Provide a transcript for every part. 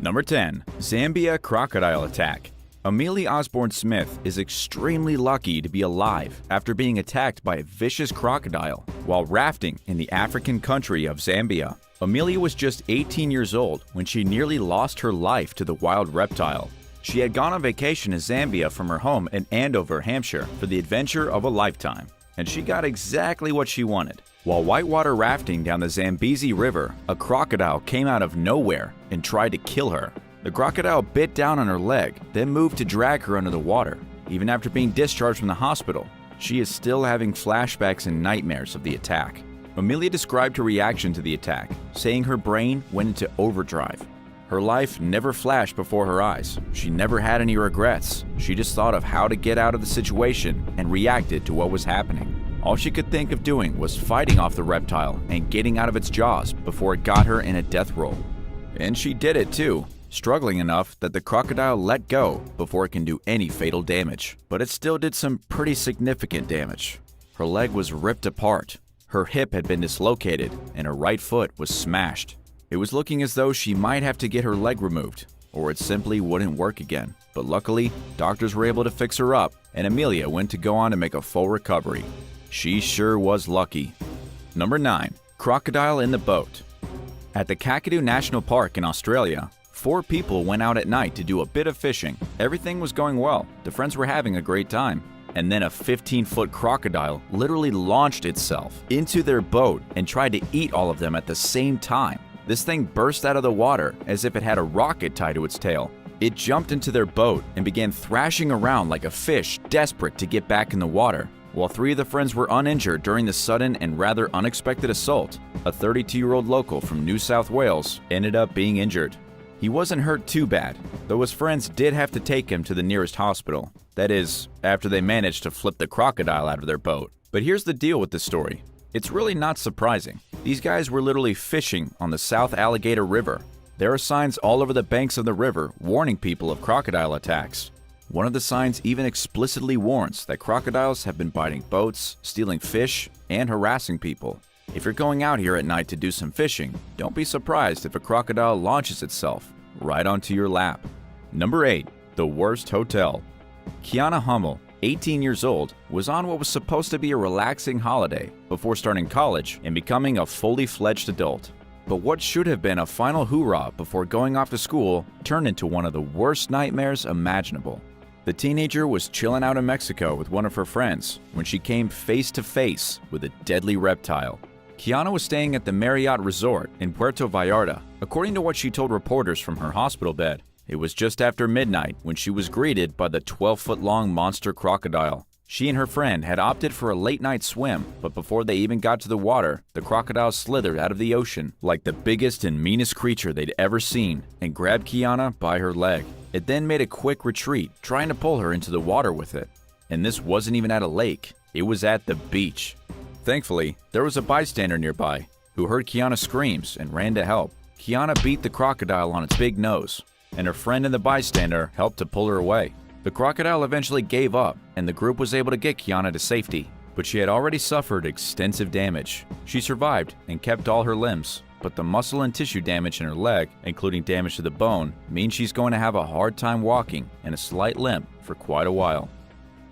Number 10. Zambia Crocodile Attack. Amelia Osborne Smith is extremely lucky to be alive after being attacked by a vicious crocodile while rafting in the African country of Zambia. Amelia was just 18 years old when she nearly lost her life to the wild reptile. She had gone on vacation to Zambia from her home in Andover, Hampshire for the adventure of a lifetime, and she got exactly what she wanted. While whitewater rafting down the Zambezi River, a crocodile came out of nowhere and tried to kill her. The crocodile bit down on her leg, then moved to drag her under the water. Even after being discharged from the hospital, she is still having flashbacks and nightmares of the attack. Amelia described her reaction to the attack, saying her brain went into overdrive. Her life never flashed before her eyes. She never had any regrets. She just thought of how to get out of the situation and reacted to what was happening. All she could think of doing was fighting off the reptile and getting out of its jaws before it got her in a death roll. And she did it too, struggling enough that the crocodile let go before it can do any fatal damage. But it still did some pretty significant damage. Her leg was ripped apart, her hip had been dislocated, and her right foot was smashed. It was looking as though she might have to get her leg removed, or it simply wouldn't work again. But luckily, doctors were able to fix her up, and Amelia went to go on to make a full recovery. She sure was lucky. Number 9. Crocodile in the Boat. At the Kakadu National Park in Australia, 4 people went out at night to do a bit of fishing. Everything was going well. The friends were having a great time. And then a 15-foot crocodile literally launched itself into their boat and tried to eat all of them at the same time. This thing burst out of the water as if it had a rocket tied to its tail. It jumped into their boat and began thrashing around like a fish, desperate to get back in the water. While 3 of the friends were uninjured during the sudden and rather unexpected assault, a 32-year-old local from New South Wales ended up being injured. He wasn't hurt too bad, though his friends did have to take him to the nearest hospital. That is, after they managed to flip the crocodile out of their boat. But here's the deal with this story. It's really not surprising. These guys were literally fishing on the South Alligator River. There are signs all over the banks of the river warning people of crocodile attacks. One of the signs even explicitly warns that crocodiles have been biting boats, stealing fish, and harassing people. If you're going out here at night to do some fishing, don't be surprised if a crocodile launches itself right onto your lap. Number 8. The Worst Hotel. Kiana Hummel, 18 years old, was on what was supposed to be a relaxing holiday before starting college and becoming a fully fledged adult. But what should have been a final hoorah before going off to school turned into one of the worst nightmares imaginable. The teenager was chilling out in Mexico with one of her friends when she came face to face with a deadly reptile. Kiana was staying at the Marriott Resort in Puerto Vallarta. According to what she told reporters from her hospital bed, it was just after midnight when she was greeted by the 12-foot-long monster crocodile. She and her friend had opted for a late-night swim, but before they even got to the water, the crocodile slithered out of the ocean like the biggest and meanest creature they'd ever seen and grabbed Kiana by her leg. It then made a quick retreat, trying to pull her into the water with it. And this wasn't even at a lake, it was at the beach. Thankfully, there was a bystander nearby who heard Kiana's screams and ran to help. Kiana beat the crocodile on its big nose, and her friend and the bystander helped to pull her away. The crocodile eventually gave up, and the group was able to get Kiana to safety, but she had already suffered extensive damage. She survived and kept all her limbs, but the muscle and tissue damage in her leg, including damage to the bone, means she's going to have a hard time walking and a slight limp for quite a while.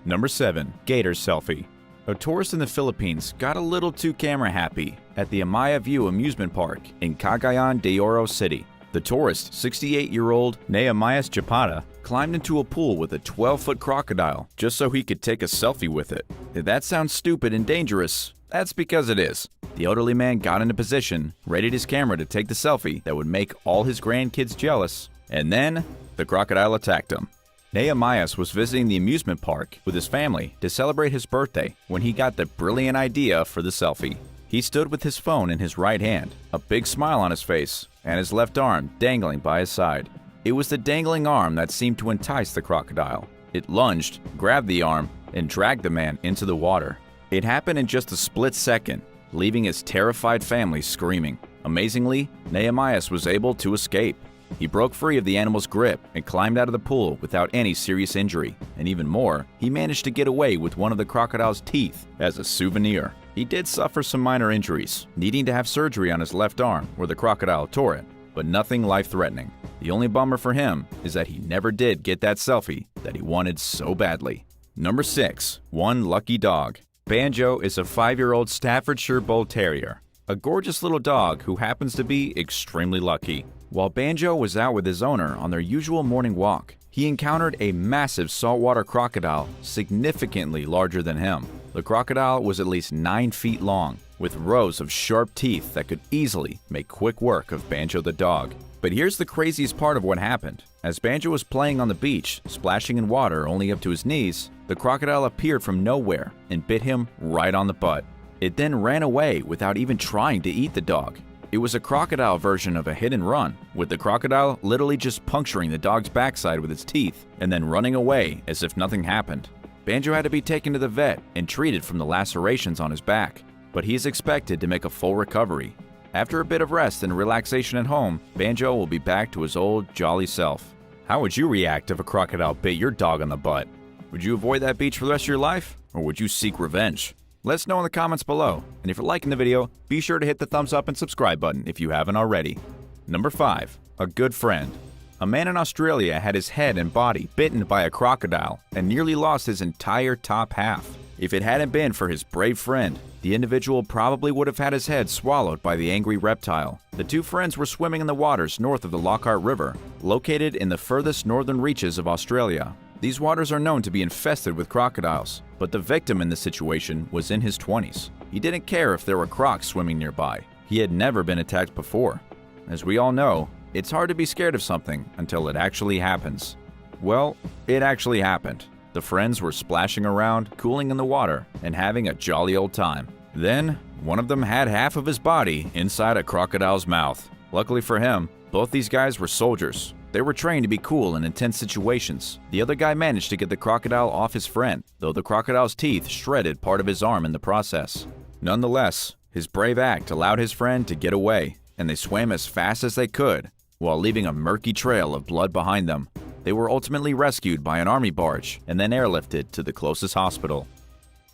Number 7. Gator Selfie. A tourist in the Philippines got a little too camera happy at the Amaya View amusement park in Cagayan de Oro City. The tourist, 68-year-old Nehemias Japata, climbed into a pool with a 12-foot crocodile just so he could take a selfie with it. If that sounds stupid and dangerous, that's because it is. The elderly man got into position, readied his camera to take the selfie that would make all his grandkids jealous, and then the crocodile attacked him. Nehemias was visiting the amusement park with his family to celebrate his birthday when he got the brilliant idea for the selfie. He stood with his phone in his right hand, a big smile on his face, and his left arm dangling by his side. It was the dangling arm that seemed to entice the crocodile. It lunged, grabbed the arm, and dragged the man into the water. It happened in just a split second, leaving his terrified family screaming. Amazingly, Nehemias was able to escape. He broke free of the animal's grip and climbed out of the pool without any serious injury. And even more, he managed to get away with one of the crocodile's teeth as a souvenir. He did suffer some minor injuries, needing to have surgery on his left arm where the crocodile tore it, but nothing life-threatening. The only bummer for him is that he never did get that selfie that he wanted so badly. Number 6. One lucky dog. Banjo is a 5-year-old Staffordshire Bull Terrier, a gorgeous little dog who happens to be extremely lucky. While Banjo was out with his owner on their usual morning walk, he encountered a massive saltwater crocodile significantly larger than him. The crocodile was at least 9 feet long, with rows of sharp teeth that could easily make quick work of Banjo the dog. But here's the craziest part of what happened. As Banjo was playing on the beach, splashing in water only up to his knees, the crocodile appeared from nowhere and bit him right on the butt. It then ran away without even trying to eat the dog. It was a crocodile version of a hit and run, with the crocodile literally just puncturing the dog's backside with its teeth and then running away as if nothing happened. Banjo had to be taken to the vet and treated from the lacerations on his back, but he is expected to make a full recovery. After a bit of rest and relaxation at home, Banjo will be back to his old, jolly self. How would you react if a crocodile bit your dog on the butt? Would you avoid that beach for the rest of your life, or would you seek revenge? Let us know in the comments below, and if you're liking the video, be sure to hit the thumbs up and subscribe button if you haven't already. Number 5. A good friend. A man in Australia had his head and body bitten by a crocodile and nearly lost his entire top half. If it hadn't been for his brave friend, the individual probably would have had his head swallowed by the angry reptile. The two friends were swimming in the waters north of the Lockhart River, located in the furthest northern reaches of Australia. These waters are known to be infested with crocodiles, but the victim in this situation was in his 20s. He didn't care if there were crocs swimming nearby. He had never been attacked before. As we all know, it's hard to be scared of something until it actually happens. Well, it actually happened. The friends were splashing around, cooling in the water, and having a jolly old time. Then, one of them had half of his body inside a crocodile's mouth. Luckily for him, both these guys were soldiers. They were trained to be cool in intense situations. The other guy managed to get the crocodile off his friend, though the crocodile's teeth shredded part of his arm in the process. Nonetheless, his brave act allowed his friend to get away, and they swam as fast as they could, while leaving a murky trail of blood behind them. They were ultimately rescued by an army barge and then airlifted to the closest hospital.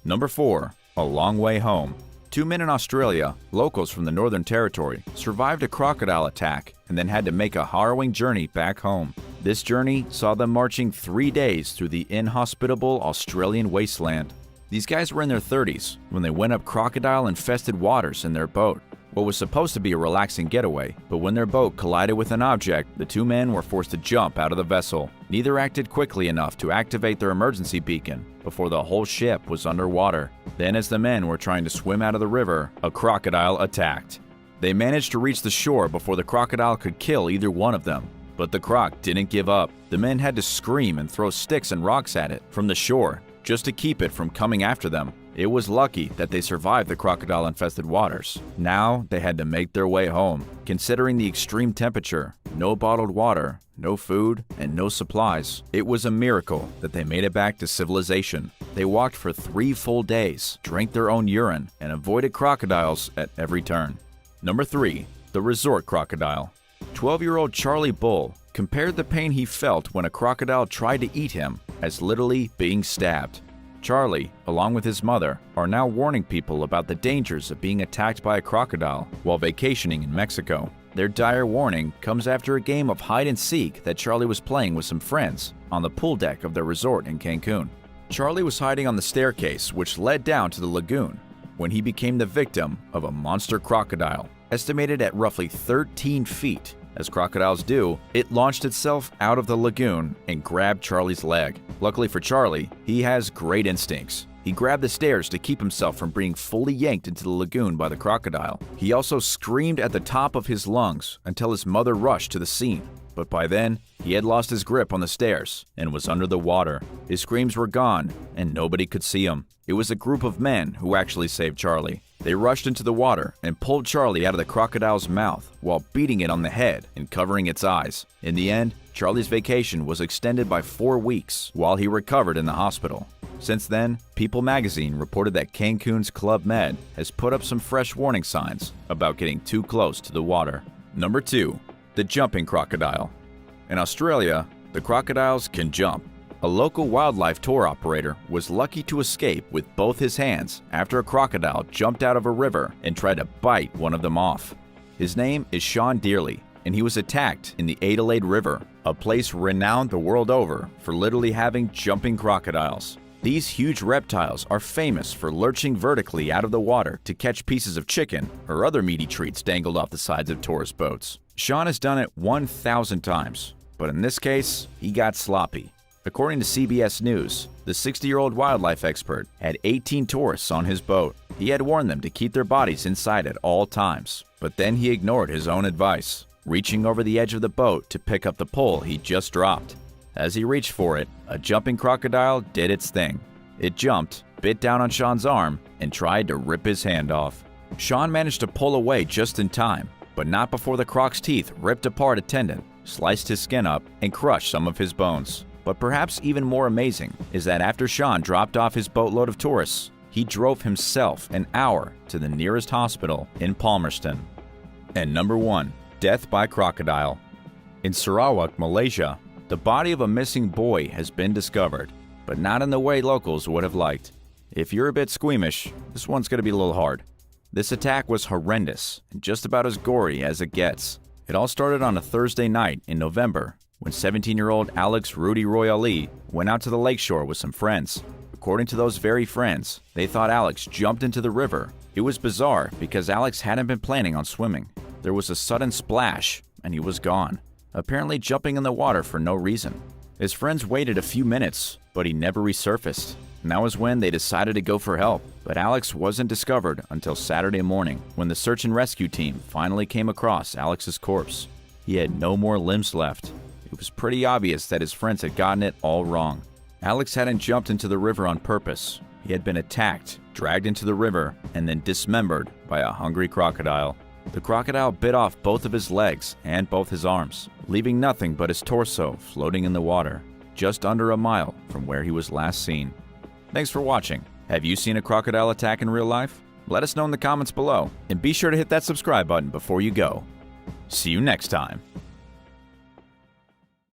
Number 4. A long way home. 2 men in Australia, locals from the Northern Territory, survived a crocodile attack and then had to make a harrowing journey back home. This journey saw them marching 3 days through the inhospitable Australian wasteland. These guys were in their 30s when they went up crocodile-infested waters in their boat. What was supposed to be a relaxing getaway, but when their boat collided with an object, the 2 men were forced to jump out of the vessel. Neither acted quickly enough to activate their emergency beacon before the whole ship was underwater. Then, as the men were trying to swim out of the river, a crocodile attacked. They managed to reach the shore before the crocodile could kill either one of them. But the croc didn't give up. The men had to scream and throw sticks and rocks at it from the shore just to keep it from coming after them. It was lucky that they survived the crocodile-infested waters. Now they had to make their way home. Considering the extreme temperature, no bottled water, no food, and no supplies, it was a miracle that they made it back to civilization. They walked for 3 full days, drank their own urine, and avoided crocodiles at every turn. Number 3. The resort crocodile. 12-year-old Charlie Bull compared the pain he felt when a crocodile tried to eat him as literally being stabbed. Charlie, along with his mother, are now warning people about the dangers of being attacked by a crocodile while vacationing in Mexico. Their dire warning comes after a game of hide-and-seek that Charlie was playing with some friends on the pool deck of their resort in Cancun. Charlie was hiding on the staircase which led down to the lagoon when he became the victim of a monster crocodile, estimated at roughly 13 feet. As crocodiles do, it launched itself out of the lagoon and grabbed Charlie's leg. Luckily for Charlie, he has great instincts. He grabbed the stairs to keep himself from being fully yanked into the lagoon by the crocodile. He also screamed at the top of his lungs until his mother rushed to the scene. But by then, he had lost his grip on the stairs and was under the water. His screams were gone and nobody could see him. It was a group of men who actually saved Charlie. They rushed into the water and pulled Charlie out of the crocodile's mouth while beating it on the head and covering its eyes. In the end, Charlie's vacation was extended by 4 weeks while he recovered in the hospital. Since then, People magazine reported that Cancun's Club Med has put up some fresh warning signs about getting too close to the water. Number 2. The jumping crocodile. In Australia, the crocodiles can jump. A local wildlife tour operator was lucky to escape with both his hands after a crocodile jumped out of a river and tried to bite one of them off. His name is Sean Dearley, and he was attacked in the Adelaide River, a place renowned the world over for literally having jumping crocodiles. These huge reptiles are famous for lurching vertically out of the water to catch pieces of chicken or other meaty treats dangled off the sides of tourist boats. Sean has done it 1,000 times, but in this case, he got sloppy. According to CBS News, the 60-year-old wildlife expert had 18 tourists on his boat. He had warned them to keep their bodies inside at all times, but then he ignored his own advice, reaching over the edge of the boat to pick up the pole he just dropped. As he reached for it, a jumping crocodile did its thing. It jumped, bit down on Sean's arm, and tried to rip his hand off. Sean managed to pull away just in time, but not before the croc's teeth ripped apart a tendon, sliced his skin up, and crushed some of his bones. But perhaps even more amazing is that after Sean dropped off his boatload of tourists, he drove himself an hour to the nearest hospital in Palmerston. And number 1. Death by crocodile. In Sarawak, Malaysia, the body of a missing boy has been discovered, but not in the way locals would have liked. If you're a bit squeamish, this one's going to be a little hard. This attack was horrendous and just about as gory as it gets. It all started on a Thursday night in November when 17-year-old Alex Rudy Roy Ali went out to the lakeshore with some friends. According to those very friends, they thought Alex jumped into the river. It was bizarre because Alex hadn't been planning on swimming. There was a sudden splash and he was gone, apparently jumping in the water for no reason. His friends waited a few minutes, but he never resurfaced. And that was when they decided to go for help. But Alex wasn't discovered until Saturday morning when the search and rescue team finally came across Alex's corpse. He had no more limbs left. It was pretty obvious that his friends had gotten it all wrong. Alex hadn't jumped into the river on purpose. He had been attacked, dragged into the river, and then dismembered by a hungry crocodile. The crocodile bit off both of his legs and both his arms, leaving nothing but his torso floating in the water, just under a mile from where he was last seen. Thanks for watching. Have you seen a crocodile attack in real life? Let us know in the comments below, and be sure to hit that subscribe button before you go. See you next time.